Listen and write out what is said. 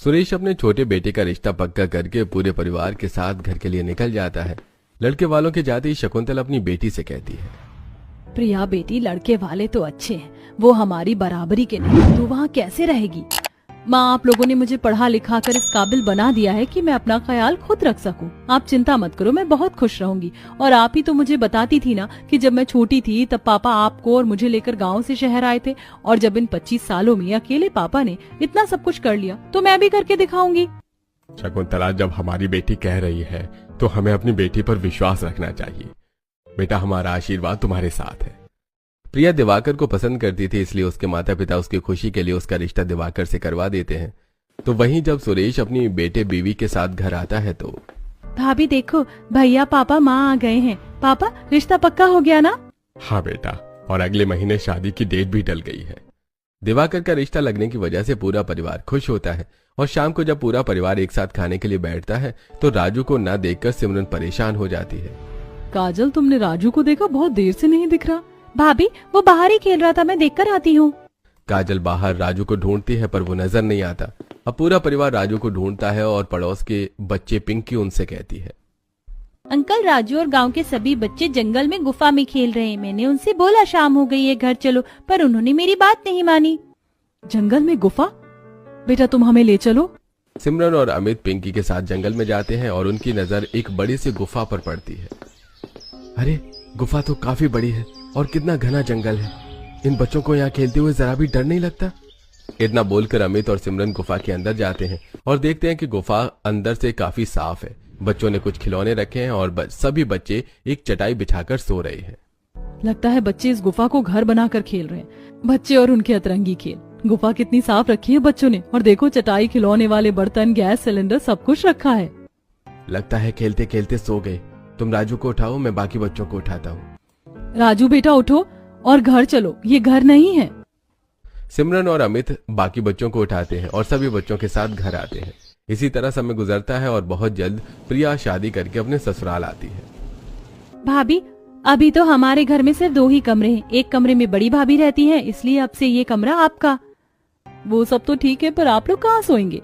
सुरेश अपने छोटे बेटे का रिश्ता पक्का करके पूरे परिवार के साथ घर के लिए निकल जाता है। लड़के वालों के जाते ही शकुंतला अपनी बेटी से कहती है, प्रिया बेटी, लड़के वाले तो अच्छे हैं, वो हमारी बराबरी के नहीं, तू वहाँ कैसे रहेगी? माँ, आप लोगों ने मुझे पढ़ा लिखा कर इस काबिल बना दिया है कि मैं अपना ख्याल खुद रख सकूं। आप चिंता मत करो, मैं बहुत खुश रहूंगी। और आप ही तो मुझे बताती थी ना कि जब मैं छोटी थी तब पापा आपको और मुझे लेकर गांव से शहर आए थे, और जब इन 25 सालों में अकेले पापा ने इतना सब कुछ कर लिया तो मैं भी करके दिखाऊंगी। शकुंतला, जब हमारी बेटी कह रही है तो हमें अपनी बेटी पर विश्वास रखना चाहिए। बेटा, हमारा आशीर्वाद तुम्हारे साथ है। प्रिया दिवाकर को पसंद करती थी, इसलिए उसके माता पिता उसकी खुशी के लिए उसका रिश्ता दिवाकर से करवा देते हैं। तो वहीं जब सुरेश अपनी बेटे बीवी के साथ घर आता है तो भाभी देखो, भैया पापा माँ आ गए हैं। पापा, रिश्ता पक्का हो गया ना? हाँ बेटा, और अगले महीने शादी की डेट भी टल गई है। दिवाकर का रिश्ता लगने की वजह से पूरा परिवार खुश होता है। और शाम को जब पूरा परिवार एक साथ खाने के लिए बैठता है तो राजू को न देखकर सिमरन परेशान हो जाती है। काजल, तुमने राजू को देखा? बहुत देर से नहीं दिख रहा। भाभी, वो बाहर ही खेल रहा था, मैं देखकर आती हूँ। काजल बाहर राजू को ढूंढती है पर वो नजर नहीं आता। अब पूरा परिवार राजू को ढूंढता है और पड़ोस के बच्चे पिंकी उनसे कहती है, अंकल, राजू और गांव के सभी बच्चे जंगल में गुफा में खेल रहे हैं। मैंने उनसे बोला शाम हो गई है, घर चलो, पर उन्होंने मेरी बात नहीं मानी। जंगल में गुफा? बेटा, तुम हमें ले चलो। सिमरन और अमित पिंकी के साथ जंगल में जाते हैं और उनकी नजर एक बड़ी सी गुफा पर पड़ती है। अरे, गुफा तो काफी बड़ी है और कितना घना जंगल है। इन बच्चों को यहाँ खेलते हुए जरा भी डर नहीं लगता? इतना बोलकर अमित और सिमरन गुफा के अंदर जाते हैं और देखते हैं कि गुफा अंदर से काफी साफ है। बच्चों ने कुछ खिलौने रखे हैं और सभी बच्चे एक चटाई बिछाकर सो रहे हैं। लगता है बच्चे इस गुफा को घर बनाकर खेल रहे हैं। बच्चे और उनके अतरंगी खेल। गुफा कितनी साफ रखी है बच्चों ने, और देखो, चटाई, खिलौने वाले बर्तन, गैस सिलेंडर, सब कुछ रखा है। लगता है खेलते खेलते सो गए। तुम राजू को उठाओ, मैं बाकी बच्चों को उठाता हूँ। राजू बेटा, उठो और घर चलो, ये घर नहीं है। सिमरन और अमित बाकी बच्चों को उठाते हैं और सभी बच्चों के साथ घर आते हैं। इसी तरह समय गुजरता है और बहुत जल्द प्रिया शादी करके अपने ससुराल आती है। भाभी, अभी तो हमारे घर में सिर्फ 2 ही कमरे हैं। एक कमरे में बड़ी भाभी रहती है, इसलिए अब से ये कमरा आपका। वो सब तो ठीक है, पर आप लोग कहाँ सोएंगे?